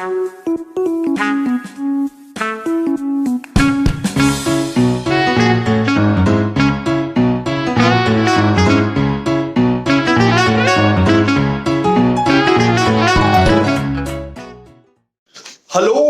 Hello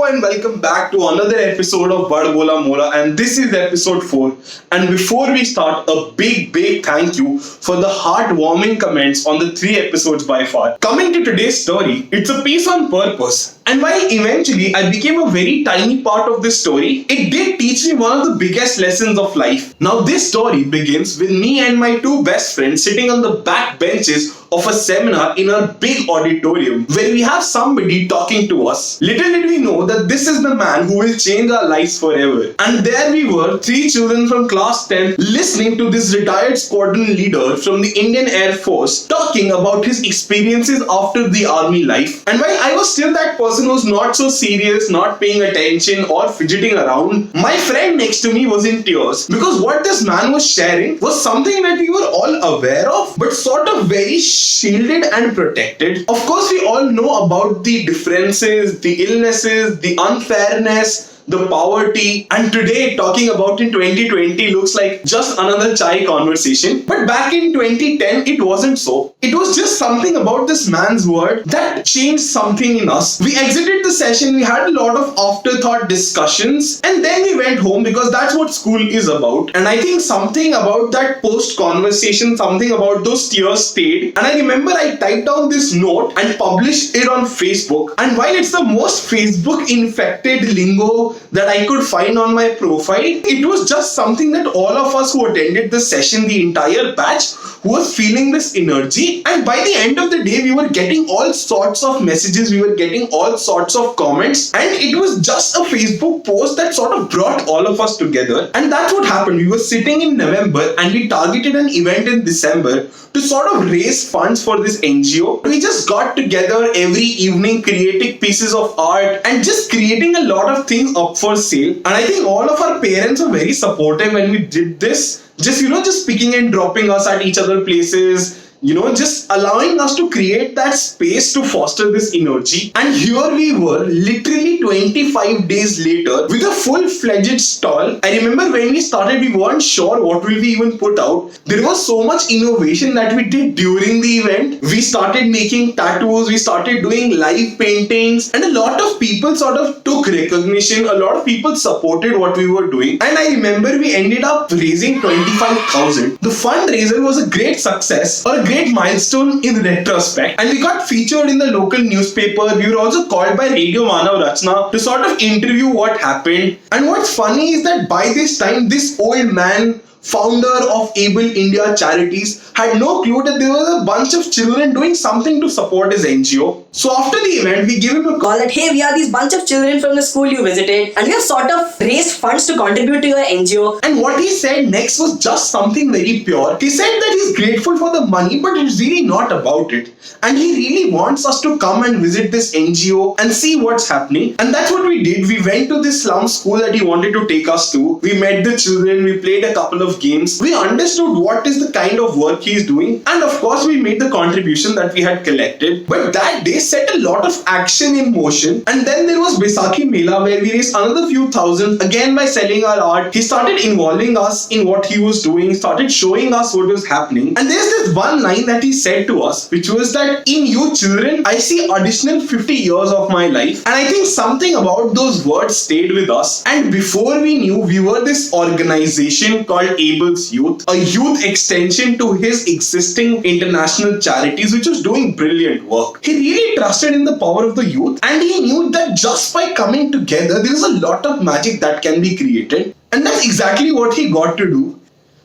and welcome back to another episode of BadbolaMola, and this is episode 4. And before we start, a big thank you for the heartwarming comments on the 3 episodes by far. Coming to today's story, it's a piece on purpose. And while eventually I became a very tiny part of this story, it did teach me one of the biggest lessons of life. Now this story begins with me and my 2 best friends sitting on the back benches of a seminar in a big auditorium where we have somebody talking to us. Little did we know that this is the man who will change our lives forever. And there we were, 3 children from class 10 listening to this retired squadron leader from the Indian Air Force talking about his experiences after the army life. And while I was still that person who was not so serious, not paying attention or fidgeting around, my friend next to me was in tears because what this man was sharing was something that we were all aware of but sort of very shielded and protected. Of course, we all know about the differences, the illnesses, the unfairness, the poverty, and today talking about in 2020 looks like just another chai conversation. But back in 2010, it wasn't so. It was just something about this man's word that changed something in us. We exited the session, we had a lot of afterthought discussions, and then we went home because that's what school is about. And I think something about that post conversation, something about those tears stayed. And I remember I typed down this note and published it on Facebook. And while it's the most Facebook infected lingo that I could find on my profile, it was just something that all of us who attended the session, the entire batch, was feeling this energy. And by the end of the day, we were getting all sorts of messages, we were getting all sorts of comments, and it was just a Facebook post that sort of brought all of us together. And that's what happened. We were sitting in November and we targeted an event in December to sort of raise funds for this NGO. We just got together every evening creating pieces of art and just creating a lot of things up for sale. And I think all of our parents were very supportive when we did this. Just picking and dropping us at each other places, just allowing us to create that space to foster this energy. And here we were, literally 25 days later, with a full-fledged stall. I remember when we started, we weren't sure what will we even put out. There was so much innovation that we did during the event. We started making tattoos, we started doing live paintings, and a lot of people sort of took recognition. A lot of people supported what we were doing. And I remember we ended up raising 25,000. The fundraiser was a great success, or a great milestone in retrospect, and we got featured in the local newspaper. We were also called by Radio Manav Rachna to sort of interview what happened. And what's funny is that by this time, this old man, founder of Able India Charities, had no clue that there was a bunch of children doing something to support his NGO. So after the event, we gave him a call that, hey, we are these bunch of children from the school you visited and we have sort of raised funds to contribute to your NGO. And what he said next was just something very pure. He said that he's grateful for the money, but it's really not about it. And he really wants us to come and visit this NGO and see what's happening. And that's what we did. We went to this slum school that he wanted to take us to. We met the children, we played a couple of games. We understood what is the kind of work he's doing. And of course, we made the contribution that we had collected. But that day set a lot of action in motion. And then there was Baisakhi Mela, where we raised another few thousand, again by selling our art. He started involving us in what he was doing, started showing us what was happening. And there's this one line that he said to us, which was that in you children, I see additional 50 years of my life. And I think something about those words stayed with us. And before we knew, we were this organization called Able's Youth, a youth extension to his existing international charities, which was doing brilliant work. He really trusted in the power of the youth, and he knew that just by coming together, there is a lot of magic that can be created. And that's exactly what he got to do.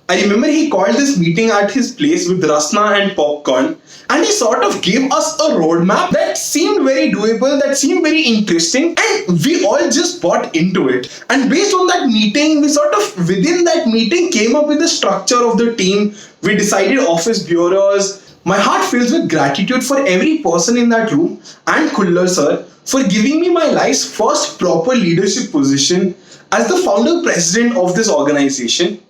I remember he called this meeting at his place with rasna and popcorn, and he sort of gave us a roadmap that seemed very doable, that seemed very interesting, and we all just bought into it. And based on that meeting, we sort of within that meeting came up with the structure of the team. We decided office bureaus. My heart fills with gratitude for every person in that room and Khullar sir for giving me my life's first proper leadership position as the founder president of this organization.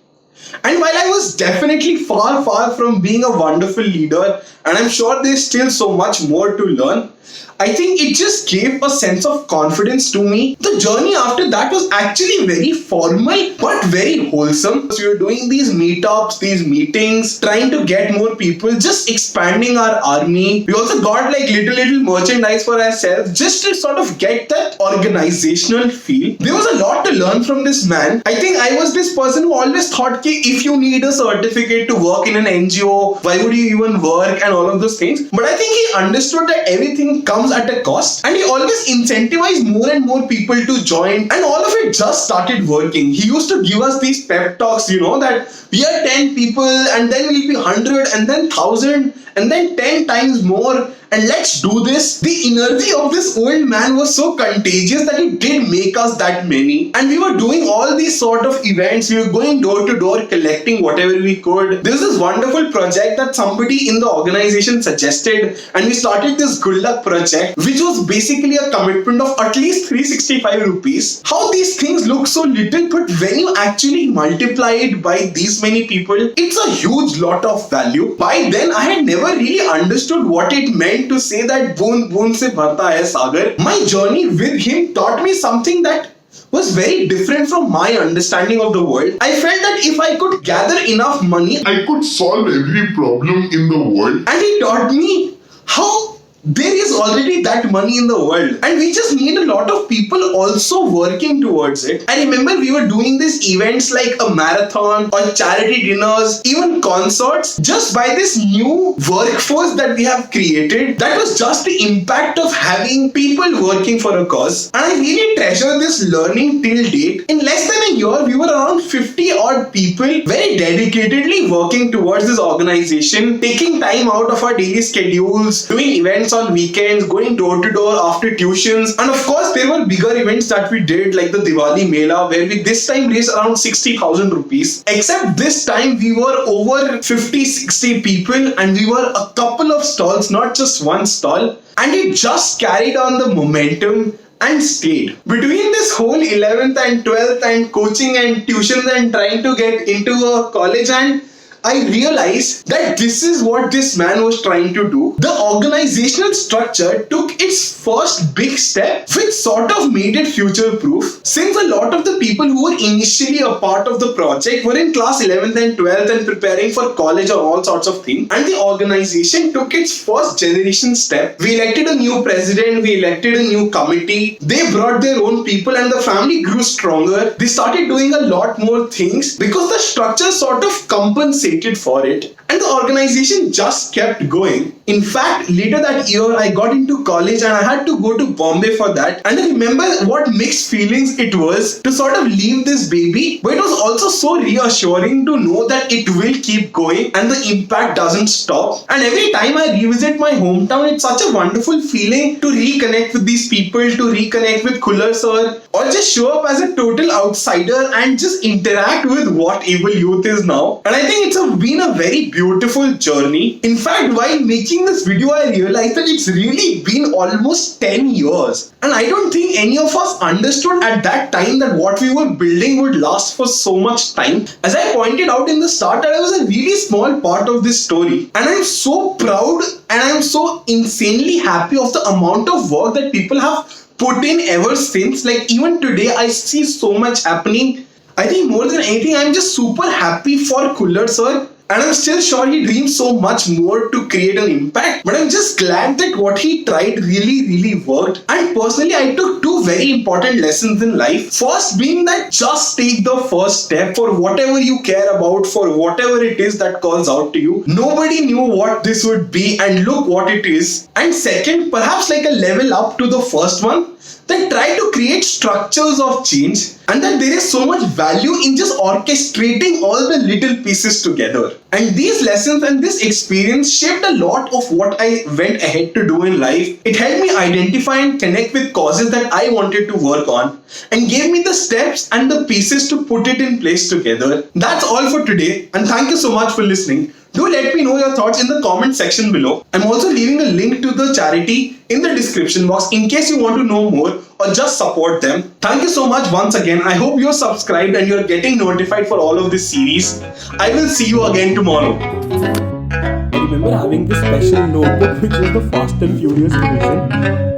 And while I was definitely far from being a wonderful leader, and I'm sure there's still so much more to learn, I think it just gave a sense of confidence to me. The journey after that was actually very formal but very wholesome. So we were doing these meetups, these meetings, trying to get more people, just expanding our army. We also got like little merchandise for ourselves just to sort of get that organizational feel. There was a lot to learn from this man. I think I was this person who always thought that if you need a certificate to work in an NGO, why would you even work and all of those things. But I think he understood that everything comes at a cost, and he always incentivized more and more people to join, and all of it just started working. He used to give us these pep talks, that we are 10 people and then we'll be 100 and then 1,000 and then 10 times more, and let's do this. The energy of this old man was so contagious that it did make us that many. And we were doing all these sort of events. We were going door to door collecting whatever we could. There was this wonderful project that somebody in the organization suggested, and we started this Good Luck project, which was basically a commitment of at least 365 rupees. How these things look so little, but when you actually multiply it by these many people, it's a huge lot of value. By then, I had never really understood what it meant to say that boon boon se bharta hai sagar. My journey with him taught me something that was very different from my understanding of the world. I felt that if I could gather enough money, I could solve every problem in the world. And he taught me how there is already that money in the world, and we just need a lot of people also working towards it. I remember we were doing these events like a marathon or charity dinners, even concerts, just by this new workforce that we have created. That was just the impact of having people working for a cause, and I really treasure this learning till date. In less than a year, we were around 50 odd people very dedicatedly working towards this organization, taking time out of our daily schedules, doing events on weekends, going door to door after tuitions. And of course, there were bigger events that we did, like the Diwali Mela, where we this time raised around 60,000 rupees. Except this time we were over 50-60 people, and we were a couple of stalls, not just one stall. And it just carried on the momentum and stayed. Between this whole 11th and 12th and coaching and tuitions and trying to get into a college, and I realized that this is what this man was trying to do. The organizational structure took its first big step, which sort of made it future-proof. Since a lot of the people who were initially a part of the project were in class 11th and 12th and preparing for college or all sorts of things, and the organization took its first generation step. We elected a new president, we elected a new committee, they brought their own people, and the family grew stronger. They started doing a lot more things because the structure sort of compensated for it, and the organization just kept going. In fact, later that year I got into college and I had to go to Bombay for that, and I remember what mixed feelings it was to sort of leave this baby, but it was also so reassuring to know that it will keep going and the impact doesn't stop. And every time I revisit my hometown, it's such a wonderful feeling to reconnect with these people, to reconnect with Khullar sir, or just show up as a total outsider and just interact with what Able Youth is now. And I think it's been a very beautiful journey. In fact, while making this video, I realized that it's really been almost 10 years. And I don't think any of us understood at that time that what we were building would last for so much time. As I pointed out in the start, that I was a really small part of this story. And I'm so proud and I'm so insanely happy of the amount of work that people have put in ever since. Like even today, I see so much happening. I think more than anything, I'm just super happy for Khullar sir, and I'm still sure he dreams so much more to create an impact. But I'm just glad that what he tried really worked. And personally, I took two very important lessons in life. First being that just take the first step for whatever you care about, for whatever it is that calls out to you. Nobody knew what this would be, and look what it is. And second, perhaps like a level up to the first one, then try to create structures of change, and that there is so much value in just orchestrating all the little pieces together. And these lessons and this experience shaped a lot of what I went ahead to do in life. It helped me identify and connect with causes that I wanted to work on, and gave me the steps and the pieces to put it in place together. That's all for today, and thank you so much for listening. Do let me know your thoughts in the comment section below. I'm also leaving a link to the charity in the description box in case you want to know more or just support them. Thank you so much once again. I hope you're subscribed and you're getting notified for all of this series. I will see you again tomorrow. I remember having this special notebook which was the Fast and Furious edition.